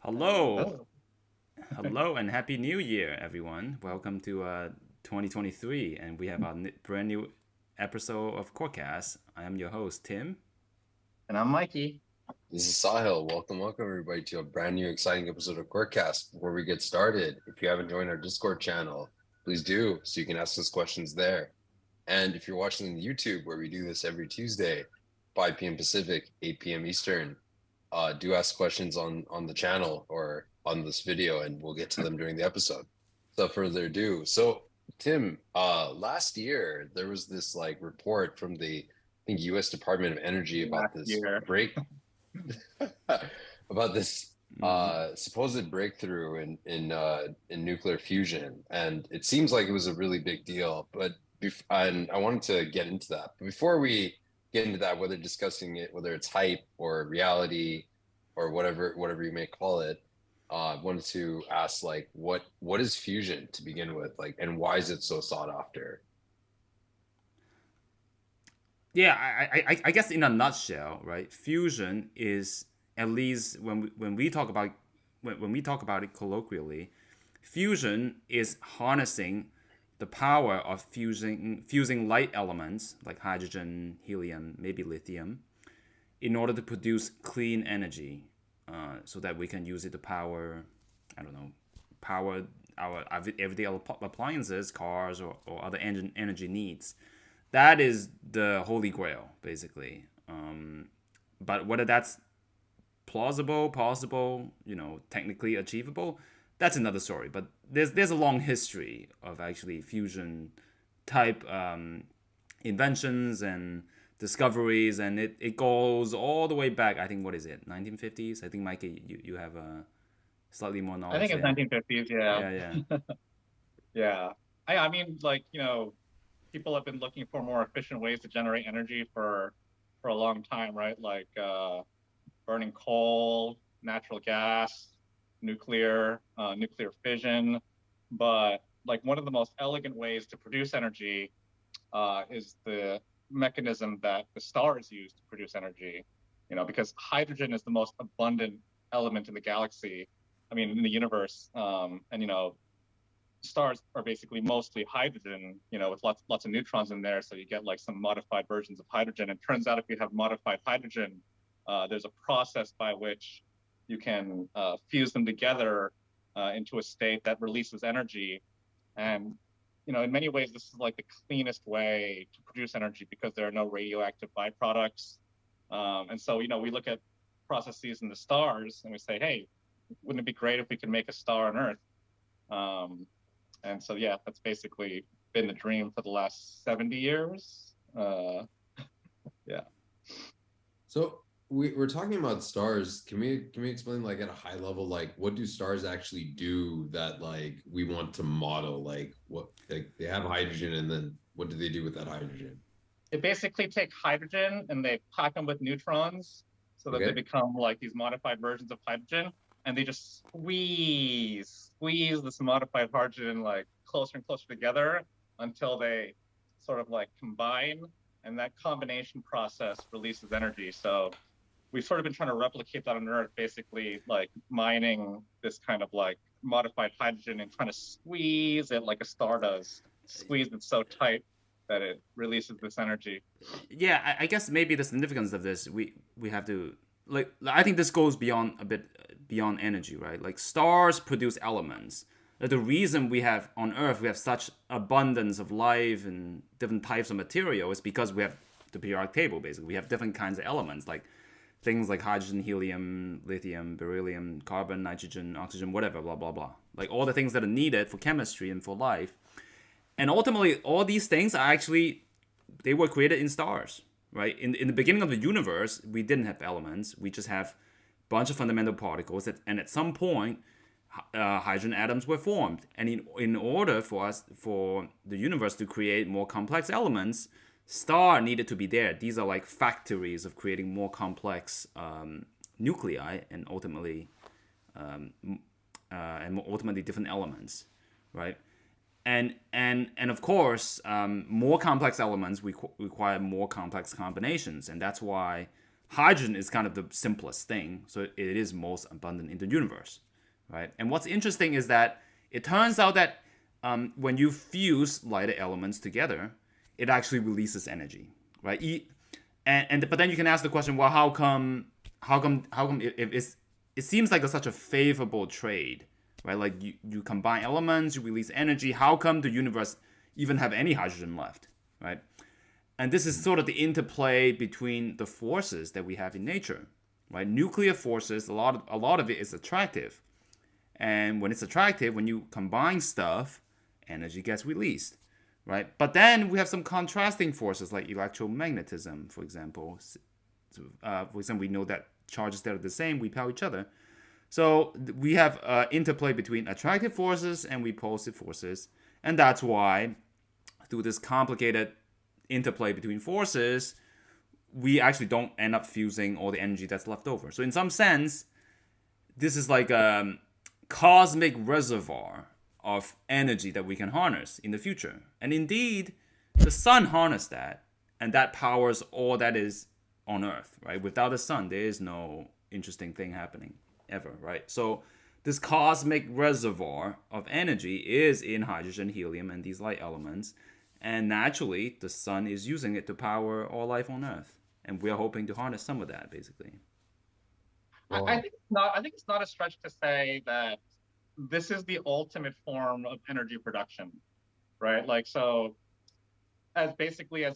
Hello, Oh, hello, and happy New Year, everyone! Welcome to 2023, and we have our brand new episode of Corecast. I am your host, Tim. and I'm Mikey. This is Sahil. Welcome everybody to a brand new exciting episode of Quirkcast. Before we get started, if you haven't joined our Discord channel, please do so you can ask us questions there. And if you're watching on YouTube, where we do this every Tuesday, 5 p.m. Pacific, 8 p.m. Eastern, do ask questions on the channel or on this video, and we'll get to them during the episode. Without further ado, so Tim, last year there was this like report from the I think U.S. Department of Energy about Last this year. about this Hmm. supposed breakthrough in nuclear fusion, and it seems like it was a really big deal. And I wanted to get into that. But before we get into that, whether discussing it, whether it's hype or reality or whatever you may call it, I wanted to ask like what is fusion to begin with, like, and why is it so sought after? Yeah, I guess in a nutshell, right? Fusion is, at least when we talk about it colloquially, fusion is harnessing the power of fusing light elements like hydrogen, helium, maybe lithium, in order to produce clean energy, so that we can use it to power, I don't know, power our everyday appliances, cars, or other energy needs. That is the holy grail, basically. But whether that's plausible, possible, technically achievable, that's another story. But there's a long history of actually fusion type inventions and discoveries, and it goes all the way back. I think, what is it, 1950s? I think, Mikey, you have slightly more I knowledge think it's there. 1950s. Yeah. Yeah, yeah. Yeah. I mean, like, people have been looking for more efficient ways to generate energy for a long time, right? Like burning coal, natural gas, nuclear fission. But like one of the most elegant ways to produce energy is the mechanism that the stars use to produce energy. Because hydrogen is the most abundant element in the galaxy. I mean, in the universe, and stars are basically mostly hydrogen. With lots of neutrons in there, so you get like some modified versions of hydrogen. And it turns out if you have modified hydrogen, there's a process by which you can fuse them together into a state that releases energy. And in many ways, this is like the cleanest way to produce energy because there are no radioactive byproducts. And so, we look at processes in the stars and we say, hey, wouldn't it be great if we could make a star on Earth? Um, and so, yeah, that's basically been the dream for the last 70 years. Yeah. So we're talking about stars. Can we explain like at a high level, like what do stars actually do that like we want to model? Like what, like they have hydrogen, and then what do they do with that hydrogen? They basically take hydrogen and they pack them with neutrons so that they Okay. become like these modified versions of hydrogen. And they just squeeze this modified hydrogen like closer and closer together until they sort of like combine. And that combination process releases energy. So we've sort of been trying to replicate that on Earth, basically like mining this kind of like modified hydrogen and trying to squeeze it like a star does, squeeze it so tight that it releases this energy. Yeah, I guess maybe the significance of this, we have to, like, I think this goes beyond a bit beyond energy, right? Like, stars produce elements. Like, the reason we have on Earth we have such abundance of life and different types of material is because we have the periodic table. Basically, we have different kinds of elements, like things like hydrogen, helium, lithium, beryllium, carbon, nitrogen, oxygen, whatever, blah blah blah. Like, all the things that are needed for chemistry and for life. And ultimately, all these things are actually, they were created in stars, right? In the beginning of the universe, we didn't have elements. We just have a bunch of fundamental particles, and at some point, hydrogen atoms were formed. And in order for the universe to create more complex elements, star needed to be there. These are like factories of creating more complex nuclei, and ultimately different elements, right? And of course, more complex elements require more complex combinations, and that's why hydrogen is kind of the simplest thing, so it is most abundant in the universe, right? And what's interesting is that it turns out that when you fuse lighter elements together, it actually releases energy, right? But then you can ask the question, well, how come it seems like such a favorable trade, right? Like you combine elements, you release energy. How come the universe even have any hydrogen left, right? And this is sort of the interplay between the forces that we have in nature, right? Nuclear forces, a lot of it is attractive. And when it's attractive, when you combine stuff, energy gets released, right? But then we have some contrasting forces like electromagnetism, for example. We know that charges that are the same repel each other. So we have interplay between attractive forces and repulsive forces. And that's why through this complicated interplay between forces, we actually don't end up fusing all the energy that's left over. So in some sense, this is like a cosmic reservoir of energy that we can harness in the future. And indeed, the sun harnessed that, and that powers all that is on Earth, right? Without the sun, there is no interesting thing happening ever, right? So this cosmic reservoir of energy is in hydrogen, helium, and these light elements. And naturally, the sun is using it to power all life on Earth. And we are hoping to harness some of that, basically. I think it's not. I think it's not a stretch to say that this is the ultimate form of energy production, right? Like, so as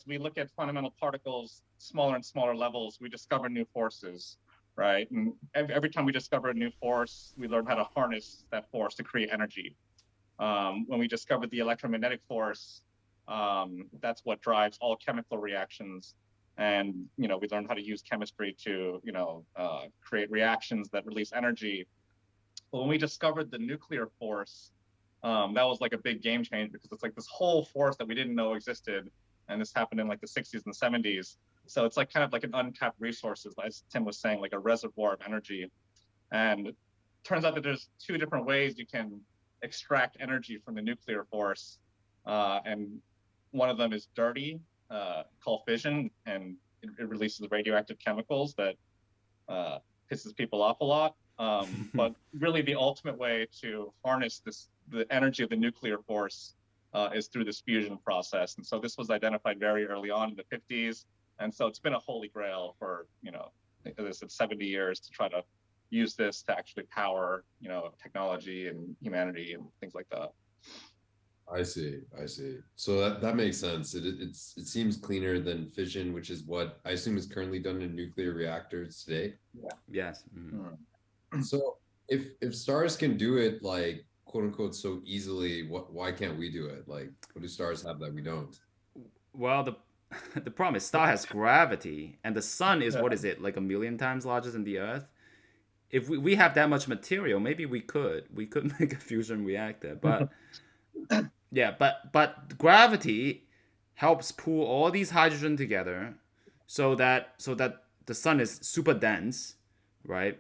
we look at fundamental particles, smaller and smaller levels, we discover new forces, right? And every time we discover a new force, we learn how to harness that force to create energy. When we discovered the electromagnetic force, that's what drives all chemical reactions. And, we learned how to use chemistry to, create reactions that release energy. But when we discovered the nuclear force, that was like a big game changer, because it's like this whole force that we didn't know existed. And this happened in like the 60s and 70s. So it's like kind of like an untapped resources, as Tim was saying, like a reservoir of energy. And it turns out that there's two different ways you can extract energy from the nuclear force. And one of them is dirty, called fission, and it releases radioactive chemicals that pisses people off a lot. But really the ultimate way to harness the energy of the nuclear force is through this fusion process. And so this was identified very early on in the 50s. And so it's been a holy grail for, as I said, 70 years to try to use this to actually power, technology and humanity and things like that. I see. So that makes sense. It seems cleaner than fission, which is what I assume is currently done in nuclear reactors today. Yeah. Yes. Mm-hmm. So if stars can do it, like, quote unquote, so easily, why can't we do it? Like, what do stars have that we don't? Well, the problem is star has gravity, and the sun is, what is it, like 1 million times larger than the Earth? If we have that much material, maybe we could make a fusion reactor, but yeah, but gravity helps pull all these hydrogen together so that the sun is super dense, right?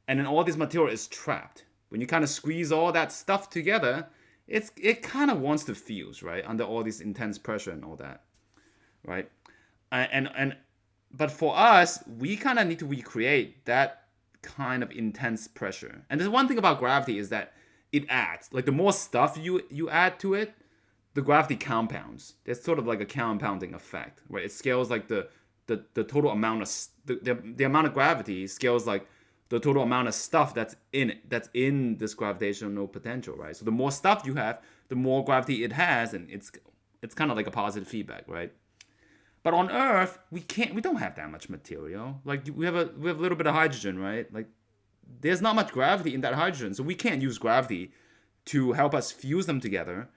And then all this material is trapped. When you kind of squeeze all that stuff together, it kind of wants to fuse, right? Under all this intense pressure and all that, right? But for us, we kind of need to recreate that kind of intense pressure. And the one thing about gravity is that it adds, like, the more stuff you add to it, the gravity compounds. There's sort of like a compounding effect, right? It scales like the total amount of the amount of gravity scales like the total amount of stuff that's in this gravitational potential, right? So the more stuff you have, the more gravity it has, and it's kind of like a positive feedback, right? But on Earth, we don't have that much material. Like, we have a little bit of hydrogen, right? Like, there's not much gravity in that hydrogen, so we can't use gravity to help us fuse them together.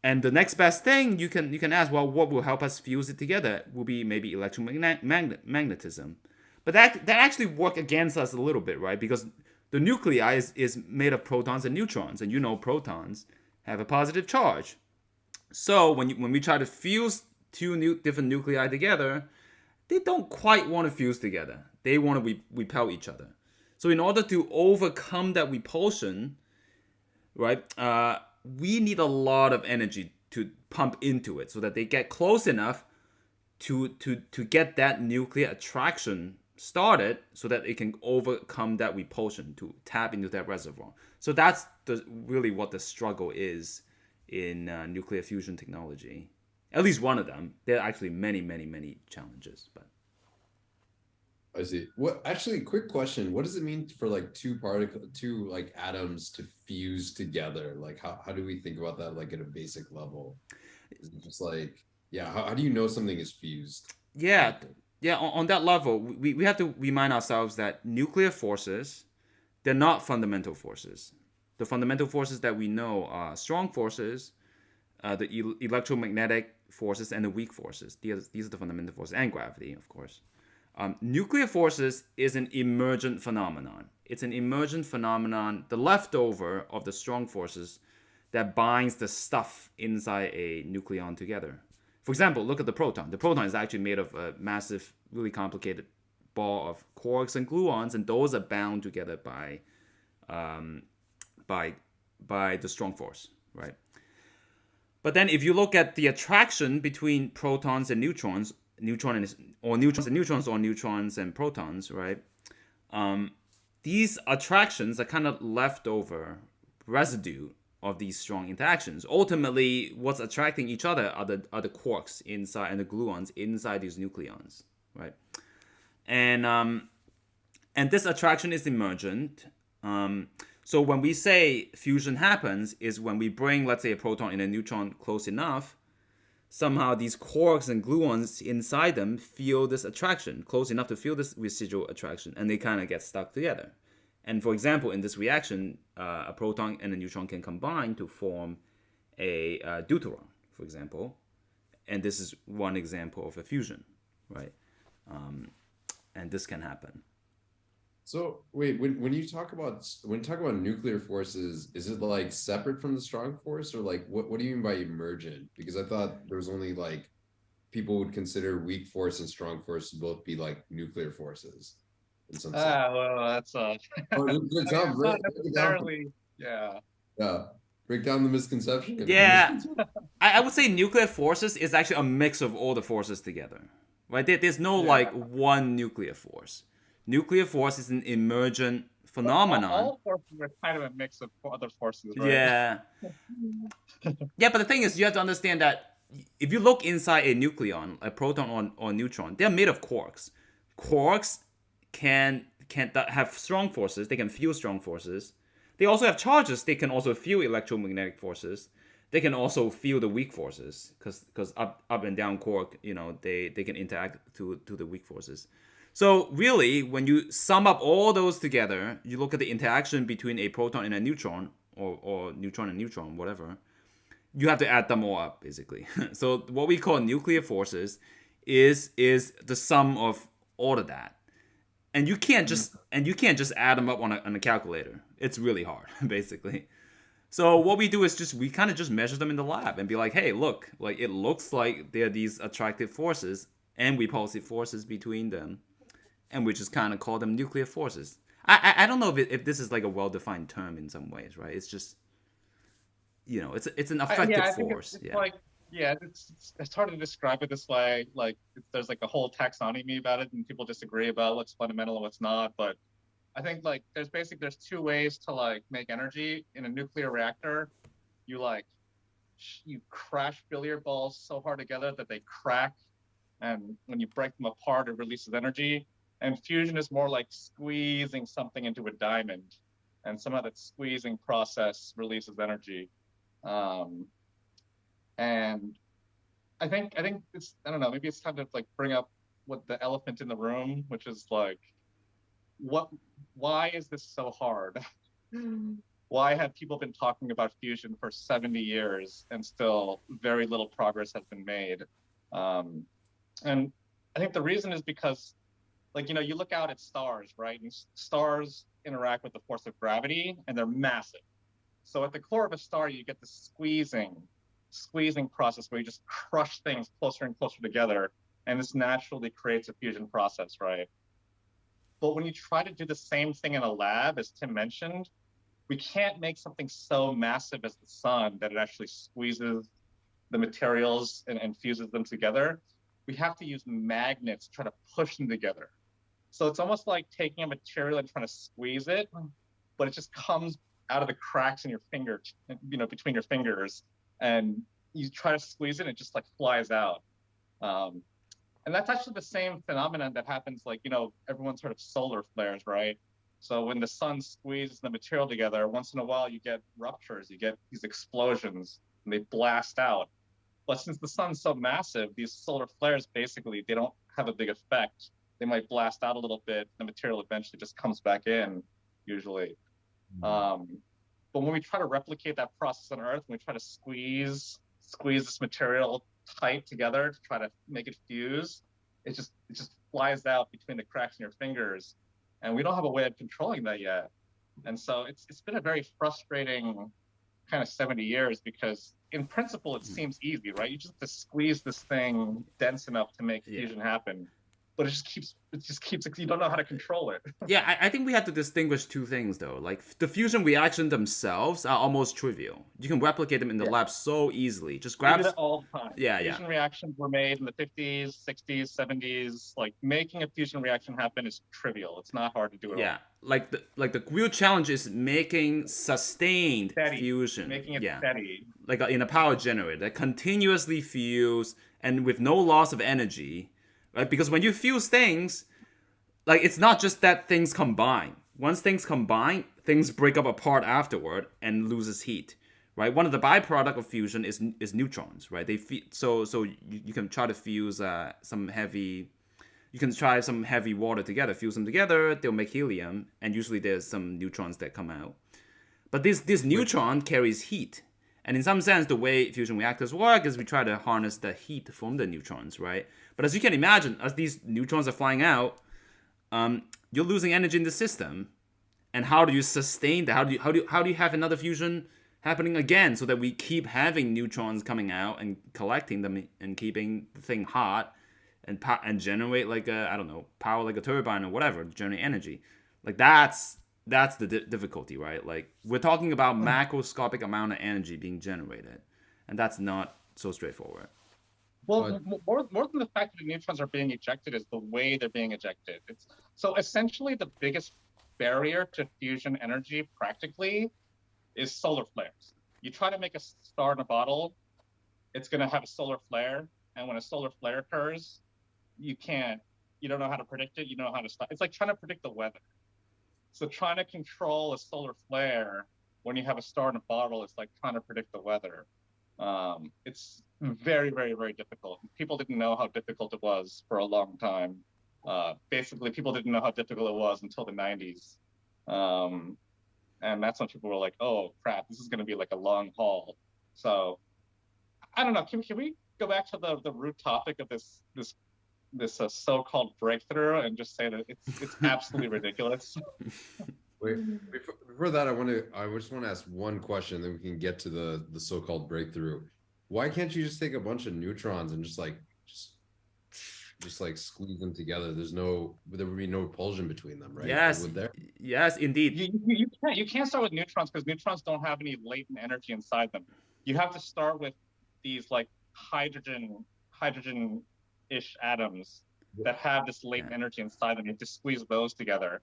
And the next best thing you can ask, well, what will help us fuse it together will be maybe electromagnetism. But that actually work against us a little bit, right? Because the nuclei is made of protons and neutrons, and protons have a positive charge. So when we try to fuse two different nuclei together, they don't quite want to fuse together. They want to repel each other. So in order to overcome that repulsion, right, we need a lot of energy to pump into it so that they get close enough to get that nuclear attraction started so that it can overcome that repulsion to tap into that reservoir. So that's really what the struggle is in nuclear fusion technology. At least one of them. There are actually many, many, many challenges, but. I see. What actually, quick question. What does it mean for like two like atoms to fuse together? Like how do we think about that like at a basic level? Is it just like, yeah, how do you know something is fused? Yeah, yeah. On that level, we have to remind ourselves that nuclear forces, they're not fundamental forces. The fundamental forces that we know are strong forces, the electromagnetic forces, and the weak forces. These are the fundamental forces, and gravity, of course. Nuclear forces is an emergent phenomenon. It's an emergent phenomenon, the leftover of the strong forces that binds the stuff inside a nucleon together. For example, look at the proton. The proton is actually made of a massive, really complicated ball of quarks and gluons, and those are bound together by the strong force, right? But then if you look at the attraction between protons and neutrons, neutrons and protons, right? These attractions are kind of leftover residue of these strong interactions. Ultimately, what's attracting each other are the quarks inside and the gluons inside these nucleons, right? And this attraction is emergent. So when we say fusion happens, is when we bring, let's say, a proton and a neutron close enough, somehow these quarks and gluons inside them feel this attraction, close enough to feel this residual attraction, and they kind of get stuck together. And for example, in this reaction, a proton and a neutron can combine to form a deuteron, for example. And this is one example of a fusion, right? And this can happen. So wait, when you talk about nuclear forces, is it like separate from the strong force, or like what do you mean by emergent? Because I thought there was only like people would consider weak force and strong force to both be like nuclear forces in some sense. Well, that's Break down, not necessarily. Yeah. yeah, break down the misconception. Yeah, I would say nuclear forces is actually a mix of all the forces together, right? There's no like one nuclear force. Nuclear force is an emergent phenomenon. All forces are kind of a mix of other forces, right? Yeah. Yeah, but the thing is, you have to understand that if you look inside a nucleon, a proton or neutron, they're made of quarks. Quarks can have strong forces. They can feel strong forces. They also have charges. They can also feel electromagnetic forces. They can also feel the weak forces because up and down quark, they can interact to the weak forces. So really, when you sum up all those together, you look at the interaction between a proton and a neutron, or neutron and neutron, whatever, you have to add them all up, basically. So what we call nuclear forces is the sum of all of that. And you can't just add them up on a calculator. It's really hard, basically. So what we do is we kind of just measure them in the lab and be like, hey, look, like it looks like there are these attractive forces and repulsive forces between them. And we just kind of call them nuclear forces. I don't know if this is like a well-defined term in some ways, right? It's just, it's an effective force. It's hard to describe it this way. Like there's like a whole taxonomy about it, and people disagree about what's fundamental and what's not. But I think like there's two ways to like make energy in a nuclear reactor. You crash billiard balls so hard together that they crack, and when you break them apart, it releases energy. And fusion is more like squeezing something into a diamond, and somehow that squeezing process releases energy. And I think it's, I don't know, maybe it's time to like bring up what the elephant in the room, which is like, why is this so hard? Why have people been talking about fusion for 70 years and still very little progress has been made? And I think the reason is because, like, you look out at stars, right? And stars interact with the force of gravity, and they're massive. So at the core of a star, you get the squeezing process where you just crush things closer and closer together, and this naturally creates a fusion process, right? But when you try to do the same thing in a lab, as Tim mentioned, we can't make something so massive as the sun that it actually squeezes the materials and fuses them together. We have to use magnets to try to push them together. So it's almost like taking a material and trying to squeeze it, but it just comes out of the cracks in your finger, between your fingers, and you try to squeeze it, and it just like flies out. Um, and that's actually the same phenomenon that happens, like, everyone's heard of solar flares, right? So when the sun squeezes the material together, once in a while you get ruptures, you get these explosions, and they blast out. But since the sun's so massive, these solar flares basically, they don't have a big effect. They might blast out a little bit. The material eventually just comes back in, usually. But when we try to replicate that process on Earth, when we try to squeeze this material tight together to try to make it fuse, it just flies out between the cracks in your fingers, and we don't have a way of controlling that yet. And so it's been a very frustrating kind of 70 years, because in principle it seems easy, right? You just have to squeeze this thing dense enough to make fusion happen, but it just keeps you don't know how to control it. Yeah, I think we have to distinguish two things though. Like the fusion reactions themselves are almost trivial. You can replicate them in the lab so easily. Just We grab. do that all the time. Yeah. Fusion reactions were made in the 50s, 60s, 70s. Like making a fusion reaction happen is trivial. It's not hard to do at Yeah, all. like the real challenge is making sustained Steady. fusion. Making it yeah. steady. Like in a power generator that continuously fuse and with no loss of energy, right? Because when you fuse things, like it's not just that things combine. Once things combine, things break up apart afterward and loses heat, right? One of the byproduct of fusion is neutrons, right? So you can try to fuse some heavy water together, fuse them together, they'll make helium, and usually there's some neutrons that come out. But this neutron carries heat. And in some sense, the way fusion reactors work is we try to harness the heat from the neutrons, right? But as you can imagine, as these neutrons are flying out, you're losing energy in the system. And how do you sustain that? How do you have another fusion happening again so that we keep having neutrons coming out and collecting them and keeping the thing hot and generate like power like a turbine or whatever, generate energy? Like that's the difficulty, right? Like we're talking about macroscopic amount of energy being generated, and that's not so straightforward. Well, more than the fact that the neutrons are being ejected is the way they're being ejected. So essentially the biggest barrier to fusion energy practically is solar flares. You try to make a star in a bottle, it's going to have a solar flare, and when a solar flare occurs, you don't know how to predict it, you don't know how to stop. It's like trying to predict the weather. So trying to control a solar flare when you have a star in a bottle is like trying to predict the weather. It's very, very, very difficult. People didn't know how difficult it was for a long time. Basically, people didn't know how difficult it was until the 90s. And that's when people were like, oh, crap, this is going to be like a long haul. So I don't know. Can we go back to the root topic of this so-called breakthrough and just say that it's absolutely ridiculous? Wait, before that, I just want to ask one question, then we can get to the so-called breakthrough. Why can't you just take a bunch of neutrons and just like squeeze them together? There would be no repulsion between them, right? Yes, Would there? yes, indeed. You can't start with neutrons because neutrons don't have any latent energy inside them. You have to start with these like hydrogen-ish atoms that have this latent energy inside them. You have to squeeze those together.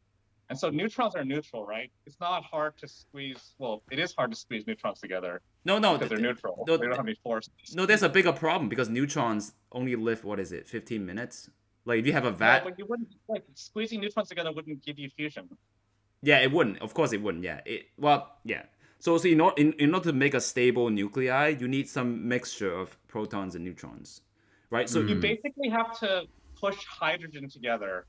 And so neutrons are neutral, right? It's not hard to squeeze. Well, it is hard to squeeze neutrons together. No, because they're neutral. No, they don't have any force. No, there's a bigger problem because neutrons only live 15 minutes? Like if you have a vat. No, but you wouldn't squeezing neutrons together wouldn't give you fusion. Yeah, it wouldn't. Of course, it wouldn't. Yeah. So in order to make a stable nuclei, you need some mixture of protons and neutrons, right? So you basically have to push hydrogen together.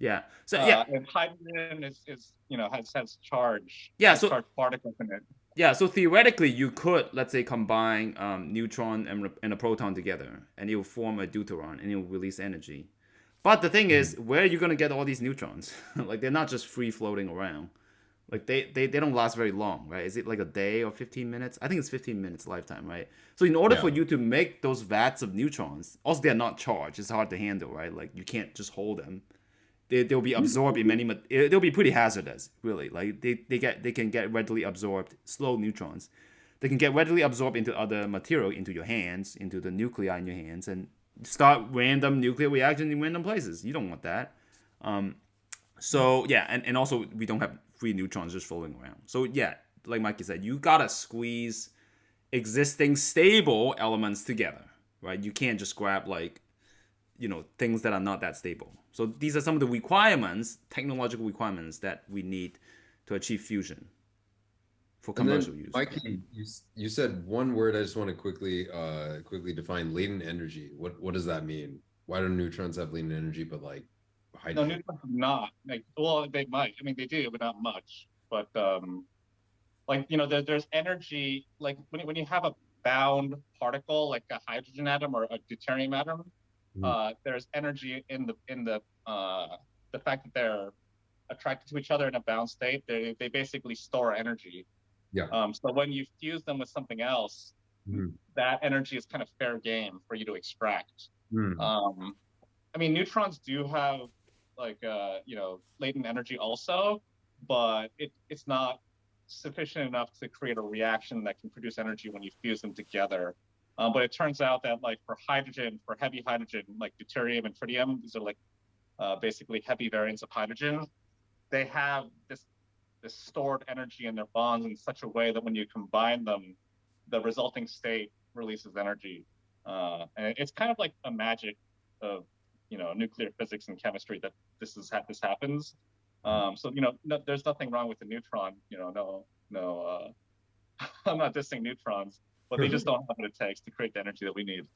Yeah. So and hydrogen has charge. Yeah. So charged particles in it. Yeah. So theoretically, you could, let's say, combine neutron and a proton together, and it will form a deuteron, and it will release energy. But the thing is, where are you gonna get all these neutrons? Like they're not just free floating around. Like they don't last very long, right? Is it like a day or 15 minutes? I think it's 15 minutes lifetime, right? So in order for you to make those vats of neutrons, also they're not charged. It's hard to handle, right? Like you can't just hold them. They'll be absorbed in they'll be pretty hazardous, really. Like they can get readily absorbed, slow neutrons. They can get readily absorbed into other material, into your hands, into the nuclei in your hands, and start random nuclear reactions in random places. You don't want that. So yeah, and also we don't have free neutrons just floating around. So yeah, like Mikey said, you gotta squeeze existing stable elements together, right? You can't just grab like, things that are not that stable. So these are some of the requirements, technological requirements that we need to achieve fusion for And then, commercial use. Mikey, you said one word. I just want to quickly define latent energy. What does that mean? Why do neutrons have latent energy, but like No, hydrogen? neutrons do not. Like, well, they might. I mean, they do, but not much. But like there's energy. Like when you have a bound particle, like a hydrogen atom or a deuterium atom, there's energy in the fact that they're attracted to each other in a bound state. They basically store energy. Yeah. So when you fuse them with something else, that energy is kind of fair game for you to extract. I mean, neutrons do have like latent energy also, but it's not sufficient enough to create a reaction that can produce energy when you fuse them together. But it turns out that like for hydrogen, for heavy hydrogen, like deuterium and tritium, these are like basically heavy variants of hydrogen. They have this stored energy in their bonds in such a way that when you combine them, the resulting state releases energy. And it's kind of like a magic of nuclear physics and chemistry that this happens. So there's nothing wrong with the neutron. I'm not dissing neutrons, but they just don't have what it takes to create the energy that we need.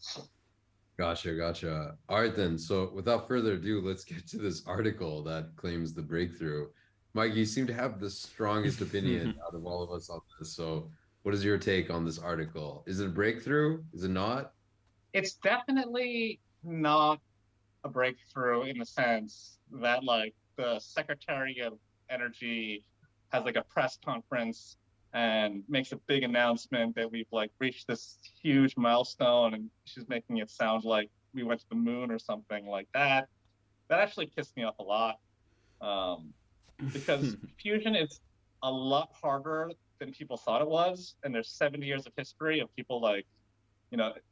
Gotcha. All right, then. So without further ado, let's get to this article that claims the breakthrough. Mike, you seem to have the strongest opinion out of all of us on this. So what is your take on this article? Is it a breakthrough? Is it not? It's definitely not a breakthrough in the sense that like the Secretary of Energy has like a press conference and makes a big announcement that we've like reached this huge milestone, and she's making it sound like we went to the moon or something like that. That actually pissed me off a lot, because fusion is a lot harder than people thought it was, and there's 70 years of history of people like,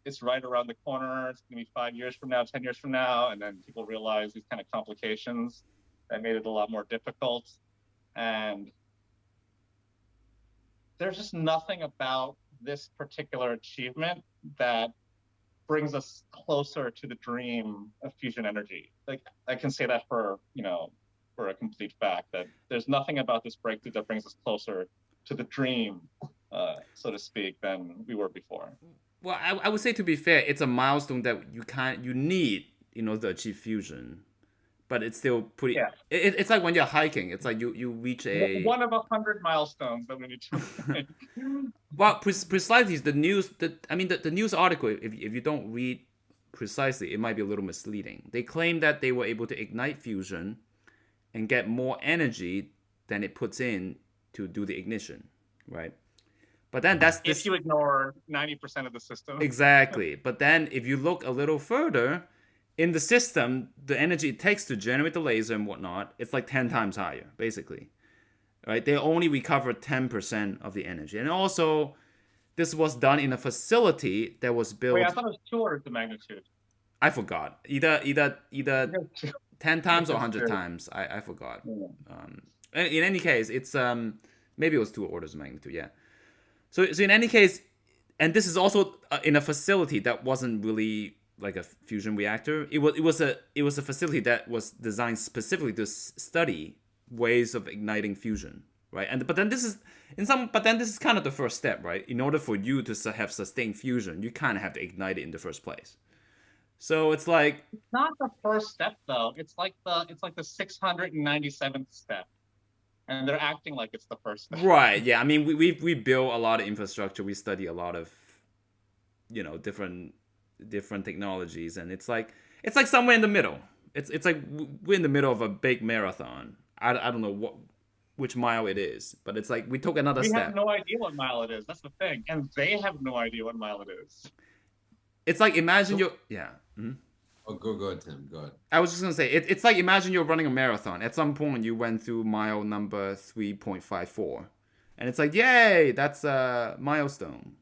it's right around the corner. It's going to be 5 years from now, 10 years from now, and then people realize these kind of complications that made it a lot more difficult. And there's just nothing about this particular achievement that brings us closer to the dream of fusion energy. Like I can say that for a complete fact, that there's nothing about this breakthrough that brings us closer to the dream, so to speak, than we were before. Well, I would say, to be fair, it's a milestone that you need to achieve fusion, but it's still pretty. Yeah. It's like when you're hiking. It's like you reach a one of 100 milestones that we need to make. Well, precisely the news. The news article. If you don't read precisely, it might be a little misleading. They claim that they were able to ignite fusion and get more energy than it puts in to do the ignition, right? But then if you ignore 90% of the system. Exactly. But then if you look a little further in the system, the energy it takes to generate the laser and whatnot, it's like 10 times higher, basically. Right? They only recover 10% of the energy. And also, this was done in a facility that was built. Wait, I thought it was 2 orders of magnitude. I forgot. Either 10 times or 100 times. I forgot. Yeah. In any case, it's maybe it was 2 orders of magnitude. Yeah. So in any case, and this is also in a facility that wasn't really like a fusion reactor. It was a facility that was designed specifically to study ways of igniting fusion, right? But then this is kind of the first step, right? In order for you to have sustained fusion, you kind of have to ignite it in the first place. So it's like, it's not the first step though. It's like the 697th step. And they're acting like it's the first step. Right. Yeah. I mean, we build a lot of infrastructure. We study a lot of, different technologies, and it's like somewhere in the middle. It's like we're in the middle of a big marathon. I don't know which mile it is, but it's like we took another step. We have no idea what mile it is. That's the thing, and they have no idea what mile it is. It's like imagine yeah. Mm-hmm. Oh, go ahead, Tim. Go ahead. I was just gonna say it's like imagine you're running a marathon. At some point, you went through mile number 3.54, and it's like, yay, that's a milestone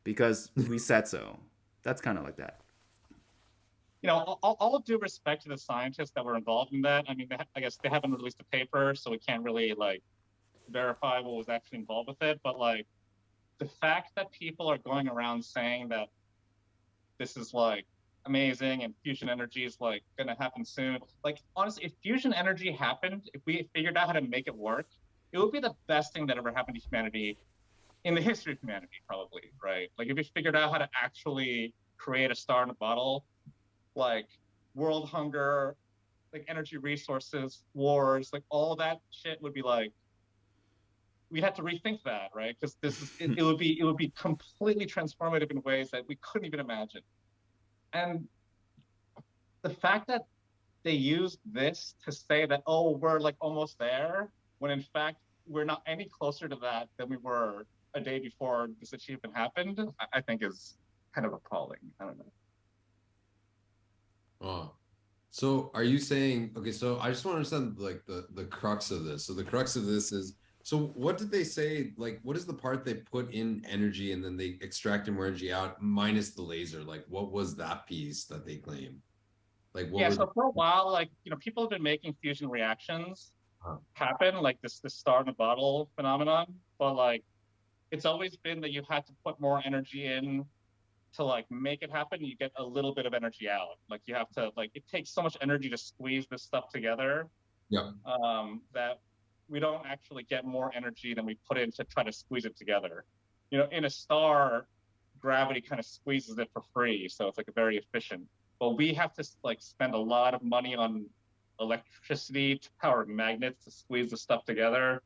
because we said so. That's kind of like that. all due respect to the scientists that were involved in that. I mean, I guess they haven't released a paper, so we can't really like verify what was actually involved with it. But like the fact that people are going around saying that this is like amazing and fusion energy is like gonna happen soon. Like honestly, if fusion energy happened, if we figured out how to make it work, it would be the best thing that ever happened to humanity in the history of humanity, probably, right? Like if we figured out how to actually create a star in a bottle, like world hunger, like energy resources, wars, like all of that shit would be like we had to rethink that, right? Because it would be completely transformative in ways that we couldn't even imagine. And the fact that they used this to say that, oh, we're like almost there, when in fact we're not any closer to that than we were a day before this achievement happened, I think is kind of appalling. I don't know. Oh, so are you saying, okay, so I just want to understand like the crux of this. So the crux of this is, so what did they say? Like, what is the part they put in energy and then they extracted more energy out minus the laser? Like, what was that piece that they claim? Like, what Yeah, were so for a while, like, people have been making fusion reactions happen, like this star in a bottle phenomenon, but like it's always been that you had to put more energy in to like make it happen. You get a little bit of energy out. Like you have to, like, it takes so much energy to squeeze this stuff together Yeah. that we don't actually get more energy than we put in to try to squeeze it together. In a star, gravity kind of squeezes it for free, so it's like very efficient. But we have to like spend a lot of money on electricity to power magnets to squeeze the stuff together.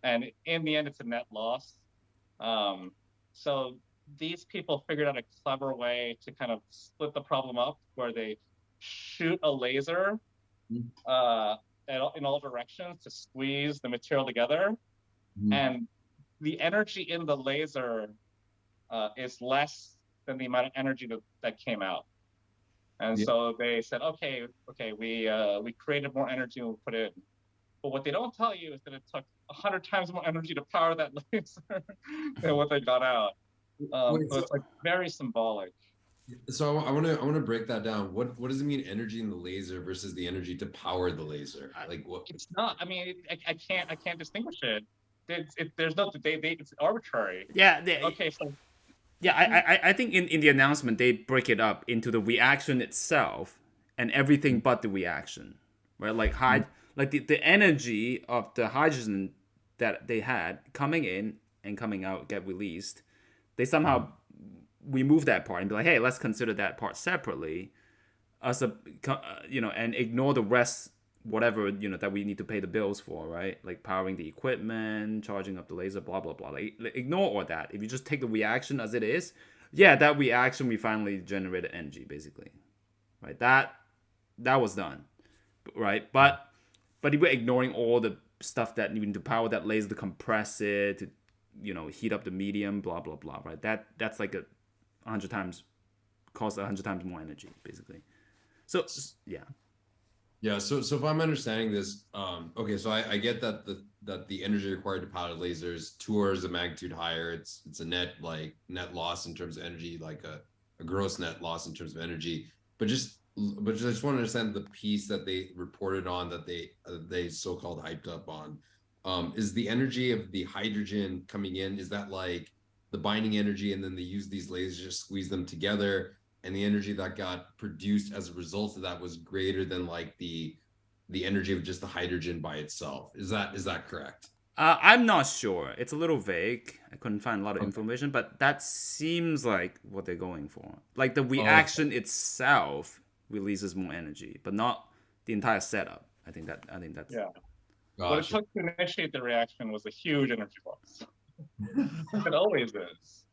And in the end, it's a net loss. So these people figured out a clever way to kind of split the problem up, where they shoot a laser in all directions to squeeze the material together. And the energy in the laser is less than the amount of energy that came out. And so they said, okay, we created more energy than we put in. But what they don't tell you is that it took 100 times more energy to power that laser than what they got out. So it's like very symbolic. So I want to break that down. What does it mean, energy in the laser versus the energy to power the laser? Like what? It's not. I mean, I can't distinguish it. There's no. It's arbitrary. Yeah. Okay. So. Yeah, I think in the announcement they break it up into the reaction itself and everything but the reaction, right? Like like the energy of the hydrogen that they had coming in and coming out get released. They somehow remove that part and be like, hey, let's consider that part separately, as a and ignore the rest, whatever that we need to pay the bills for, right? Like powering the equipment, charging up the laser, blah blah blah. Like ignore all that. If you just take the reaction as it is, yeah, that reaction we finally generated energy, basically, right? That was done, right? But if we're ignoring all the stuff that needing to power that laser, to compress it, to heat up the medium, blah blah blah, right? That's like 100 times, costs 100 times more energy, basically. So yeah. Yeah, so if I'm understanding this, okay, so I get that the energy required to power lasers 2 orders of magnitude higher. It's a net loss in terms of energy, like a gross net loss in terms of energy. But I just want to understand the piece that they reported on, that they so-called hyped up on. Is the energy of the hydrogen coming in, is that like the binding energy, and then they use these lasers to squeeze them together, and the energy that got produced as a result of that was greater than like the energy of just the hydrogen by itself? Is that correct? I'm not sure. It's a little vague. I couldn't find a lot of information, but that seems like what they're going for. Like the reaction itself releases more energy, but not the entire setup. I think that's Yeah. Gotcha. What it took to initiate the reaction was a huge energy loss. It always is.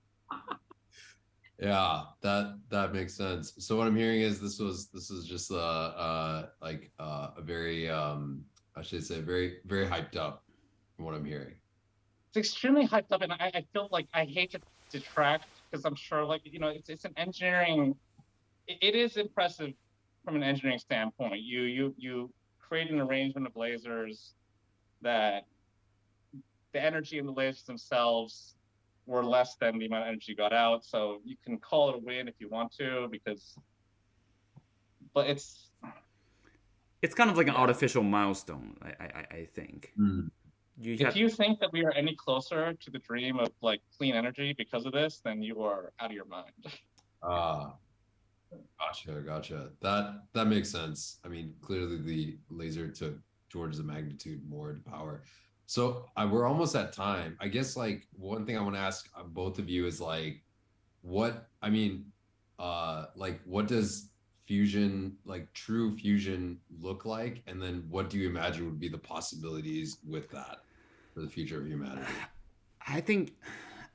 Yeah, that makes sense. So what I'm hearing is this is just a very I should say very very hyped up from what I'm hearing. It's extremely hyped up, and I feel like I hate to detract, because I'm sure, like, it's an engineering. It is impressive from an engineering standpoint. You create an arrangement of lasers that the energy in the lasers themselves were less than the amount of energy you got out. So you can call it a win if you want to, because but It's kind of like an Yeah. artificial milestone, I think. Hmm. You if got, you think that we are any closer to the dream of like clean energy because of this, then you are out of your mind. Ah, gotcha. That makes sense. I mean, clearly the laser took towards the magnitude more to power. So we're almost at time. I guess like one thing I want to ask both of you is like, what I mean, like what does fusion, like true fusion, look like, and then what do you imagine would be the possibilities with that for the future of humanity? I think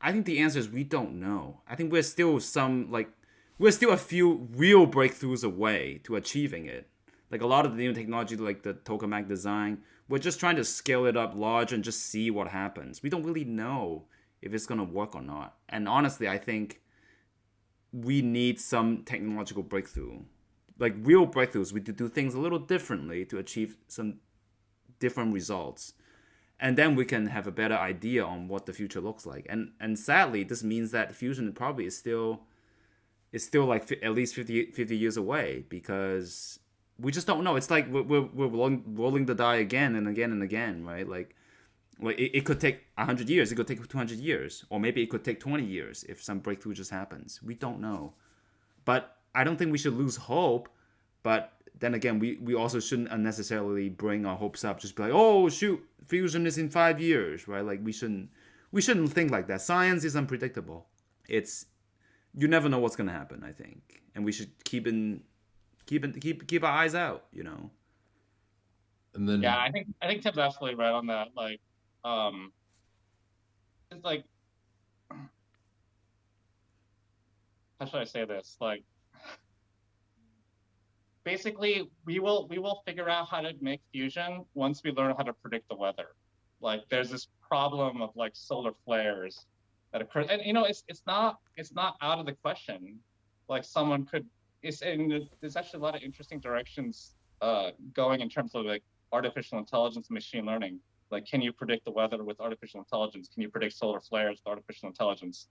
I think the answer is we don't know. I think we're still a few real breakthroughs away to achieving it. Like a lot of the new technology, like the tokamak design, we're just trying to scale it up large and just see what happens. We don't really know if it's gonna work or not. And honestly, I think we need some technological breakthrough, like real breakthroughs. We do things a little differently to achieve some different results, and then we can have a better idea on what the future looks like. And sadly, this means that fusion probably is still like at least 50 years away because we just don't know. It's like we're rolling the die again and again and again, right? Like it could take 100 years, it could take 200 years, or maybe it could take 20 years if some breakthrough just happens. We don't know. But I don't think we should lose hope. But then again, we also shouldn't unnecessarily bring our hopes up. Just be like, oh shoot, fusion is in 5 years, right? Like we shouldn't think like that. Science is unpredictable. It's you never know what's gonna happen. I think, and we should keep our eyes out. You know. And then Yeah, I think Tim's absolutely right on that. Like, it's like, how should I say this? Like, basically, we will figure out how to make fusion once we learn how to predict the weather. Like, there's this problem of like solar flares that occur, and it's not out of the question. Like, someone could. There's actually a lot of interesting directions going in terms of like artificial intelligence and machine learning. Like, can you predict the weather with artificial intelligence? Can you predict solar flares with artificial intelligence?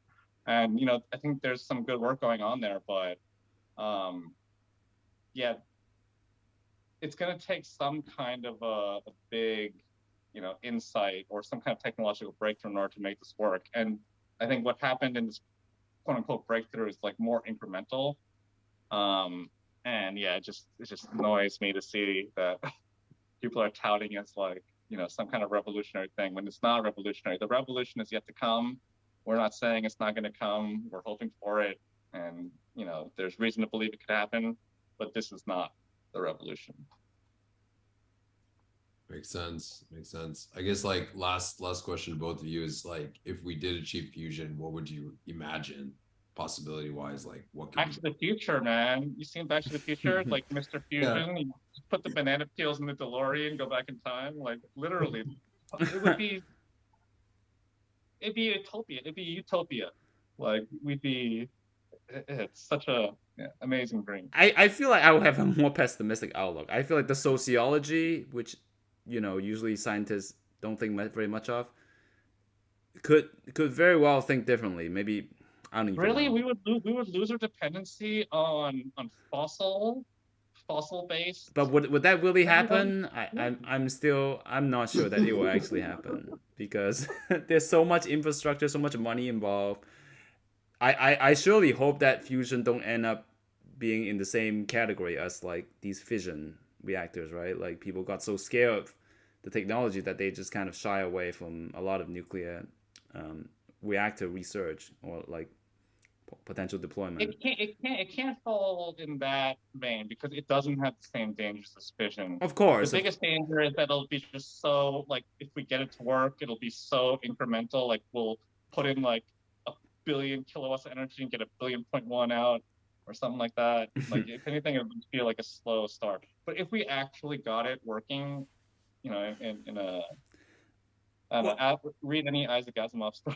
And I think there's some good work going on there, but um, yeah, it's going to take some kind of a big, insight or some kind of technological breakthrough in order to make this work. And I think what happened in this quote unquote breakthrough is like more incremental. And yeah, it just annoys me to see that people are touting as like, some kind of revolutionary thing when it's not revolutionary. The revolution is yet to come. We're not saying it's not going to come. We're hoping for it. And, there's reason to believe it could happen, but this is not the revolution. makes sense. Makes sense. I guess like last question to both of you is like, if we did achieve fusion, what would you imagine possibility wise? Like what Back could to the Future, man. You seen Back to the Future? Like Mr. Fusion, you put the banana peels in the DeLorean, go back in time. Like literally, it'd be utopia. It'd be utopia. Like it's such a amazing dream. I feel like I would have a more pessimistic outlook. I feel like the sociology, which usually scientists don't think very much of, could very well think differently. Maybe I don't even Really, know. we would lose our dependency on fossil based. But would that really happen? I'm not sure that it will actually happen because there's so much infrastructure, so much money involved. I surely hope that fusion don't end up being in the same category as like these fission reactors, right? Like people got so scared of the technology that they just kind of shy away from a lot of nuclear reactor research or like potential deployment. It can't fall in that vein because it doesn't have the same dangers as fission. Of course. The biggest danger is that it'll be just so like if we get it to work, it'll be so incremental. Like we'll put in like a billion kilowatts of energy and get 1.1 out or something like that. Like if anything, it would feel like a slow start. But if we actually got it working, in a I don't know, read any Isaac Asimov story.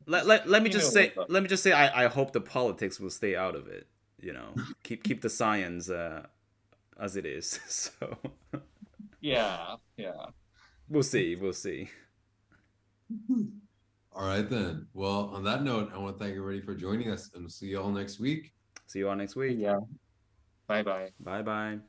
Let me just say I hope the politics will stay out of it. Keep the science as it is. So yeah. We'll see. All right then. Well, on that note, I want to thank everybody for joining us, and we'll see you all next week. See you all next week. Yeah. Bye bye. Bye bye.